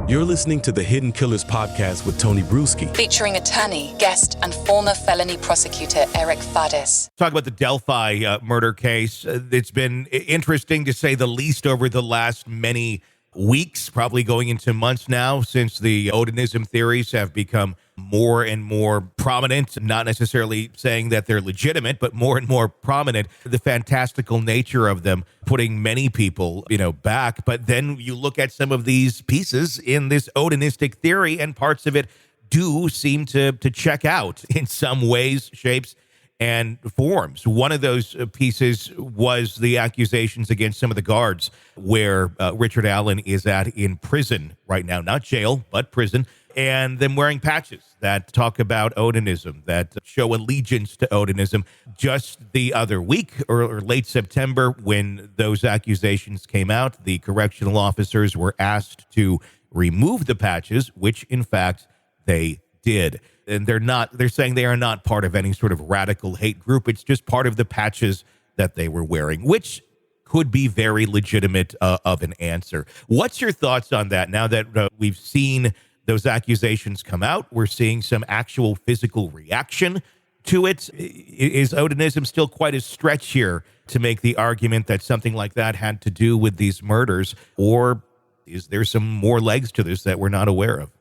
You're listening to the Hidden Killers podcast with Tony Brueski. Featuring attorney, guest, and former felony prosecutor Eric Fadis. Talk about the Delphi murder case. It's been interesting to say the least over the last many weeks, probably going into months now, since the Odinism theories have become more and more prominent, not necessarily saying that they're legitimate, but more and more prominent. The fantastical nature of them putting many people, back. But then you look at some of these pieces in this Odinistic theory, and parts of it do seem to check out in some ways, shapes, and forms. One of those pieces was the accusations against some of the guards where Richard Allen is in prison right now, not jail, but prison, and them wearing patches that talk about Odinism, that show allegiance to Odinism. Just the other week or late September, when those accusations came out, the correctional officers were asked to remove the patches, which in fact they did. And they're saying they are not part of any sort of radical hate group. It's just part of the patches that they were wearing, which could be very legitimate of an answer. What's your thoughts on that now that we've seen those accusations come out? We're seeing some actual physical reaction to it. Is Odinism still quite a stretch here to make the argument that something like that had to do with these murders? Or is there some more legs to this that we're not aware of?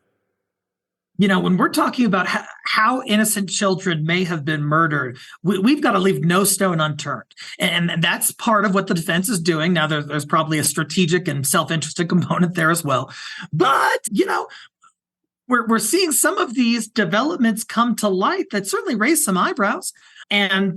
When we're talking about how innocent children may have been murdered, we've got to leave no stone unturned. And that's part of what the defense is doing. Now, there's probably a strategic and self-interested component there as well. But, we're seeing some of these developments come to light that certainly raise some eyebrows. And,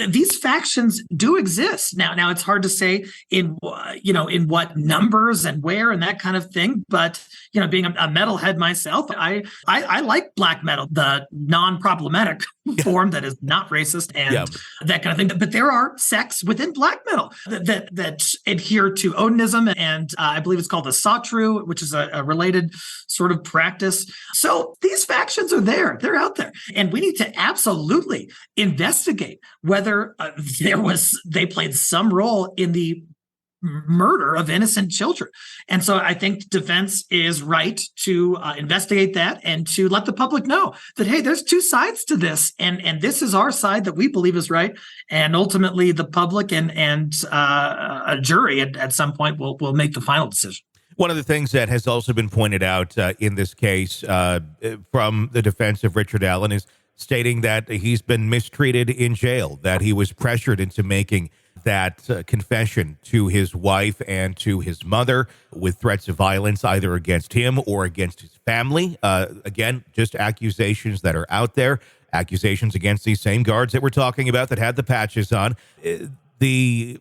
these factions do exist. Now it's hard to say in what numbers and where and that kind of thing. But, being a metalhead myself, I like black metal, the non-problematic form that is not racist and that kind of thing. But there are sects within black metal that adhere to Odinism. And I believe it's called the Satru, which is a related sort of practice. So these factions are there. They're out there. And we need to absolutely investigate whether they played some role in the murder of innocent children. And so I think defense is right to investigate that and to let the public know that, hey, there's two sides to this. And this is our side that we believe is right. And ultimately the public and a jury at some point will make the final decision. One of the things that has also been pointed out in this case from the defense of Richard Allen is stating that he's been mistreated in jail, that he was pressured into making that confession to his wife and to his mother with threats of violence either against him or against his family. Again, just accusations that are out there, accusations against these same guards that we're talking about that had the patches on. The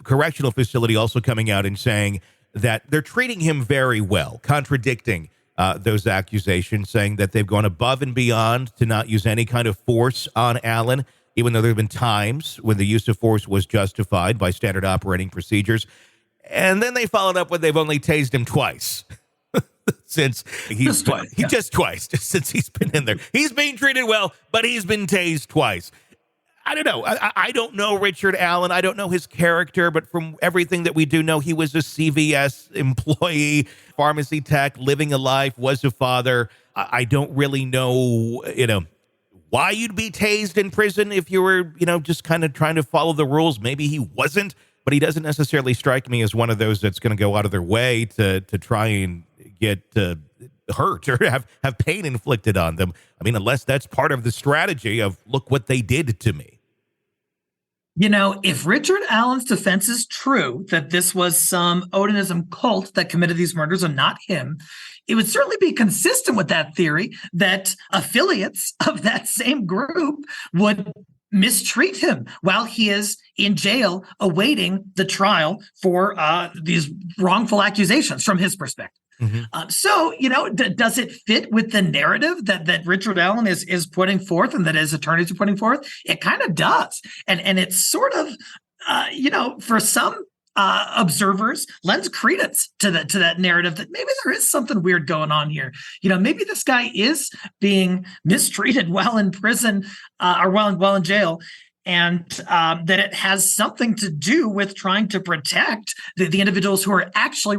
correctional facility also coming out and saying that they're treating him very well, contradicting those accusations, saying that they've gone above and beyond to not use any kind of force on Allen, even though there have been times when the use of force was justified by standard operating procedures. And then they followed up with they've only tased him twice. Since since he's been in there. He's being treated well, but he's been tased twice. I don't know. I don't know Richard Allen. I don't know his character, but from everything that we do know, he was a CVS employee, pharmacy tech, living a life, was a father. I don't really know, why you'd be tased in prison if you were, just kind of trying to follow the rules. Maybe he wasn't, but he doesn't necessarily strike me as one of those that's going to go out of their way to try and get hurt or have pain inflicted on them. I mean, unless that's part of the strategy of, look what they did to me. If Richard Allen's defense is true, that this was some Odinism cult that committed these murders and not him, it would certainly be consistent with that theory that affiliates of that same group would mistreat him while he is in jail awaiting the trial for these wrongful accusations from his perspective. Mm-hmm. So, does it fit with the narrative that Richard Allen is putting forth and that his attorneys are putting forth? It kind of does. And it's sort of, for some observers, lends credence to that narrative that maybe there is something weird going on here. Maybe this guy is being mistreated while in prison or while in jail. And that it has something to do with trying to protect the individuals who are actually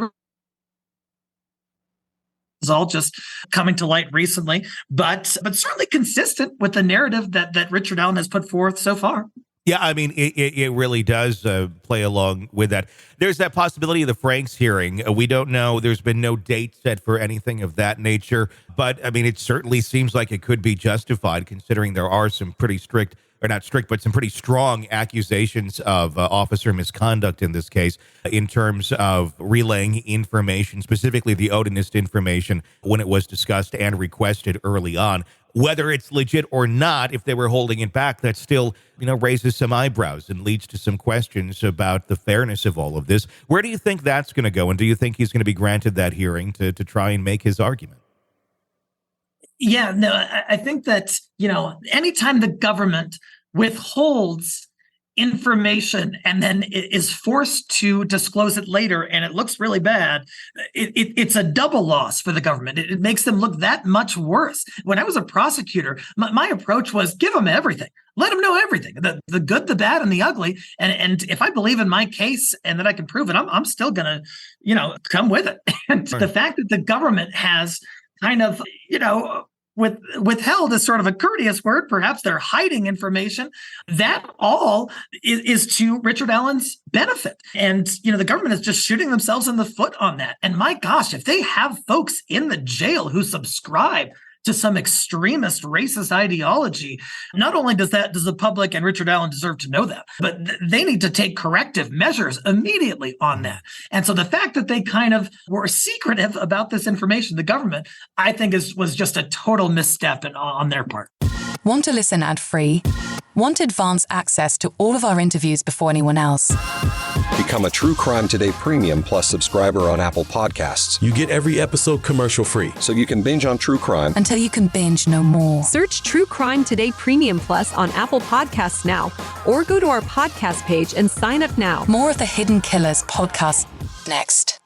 is all just coming to light recently, but certainly consistent with the narrative that Richard Allen has put forth so far. Yeah, I mean, it really does play along with that. There's that possibility of the Franks hearing. We don't know. There's been no date set for anything of that nature. But, I mean, it certainly seems like it could be justified, considering there are some pretty strict, or not strict, but some pretty strong accusations of officer misconduct in this case, in terms of relaying information, specifically the Odinist information, when it was discussed and requested early on. Whether it's legit or not, if they were holding it back, that still, raises some eyebrows and leads to some questions about the fairness of all of this. Where do you think that's going to go? And do you think he's going to be granted that hearing to try and make his argument? Yeah, no, I think that, anytime the government withholds information and then is forced to disclose it later and it looks really bad, it's a double loss for the government. It makes them look that much worse. When I was a prosecutor, my approach was give them everything. Let them know everything, the good, the bad, and the ugly. And if I believe in my case and that I can prove it, I'm still going to, come with it. And the fact that the government has kind of, withheld is sort of a courteous word. Perhaps they're hiding information. That all is to Richard Allen's benefit. And, the government is just shooting themselves in the foot on that. And my gosh, if they have folks in the jail who subscribe to some extremist racist ideology, not only does the public and Richard Allen deserve to know that, but they need to take corrective measures immediately on that. And so the fact that they kind of were secretive about this information, the government, I think was just a total misstep on their part. Want to listen ad-free? Want advanced access to all of our interviews before anyone else? Become a True Crime Today Premium Plus subscriber on Apple Podcasts. You get every episode commercial-free. So you can binge on true crime until you can binge no more. Search True Crime Today Premium Plus on Apple Podcasts now, or go to our podcast page and sign up now. More of the Hidden Killers podcast next.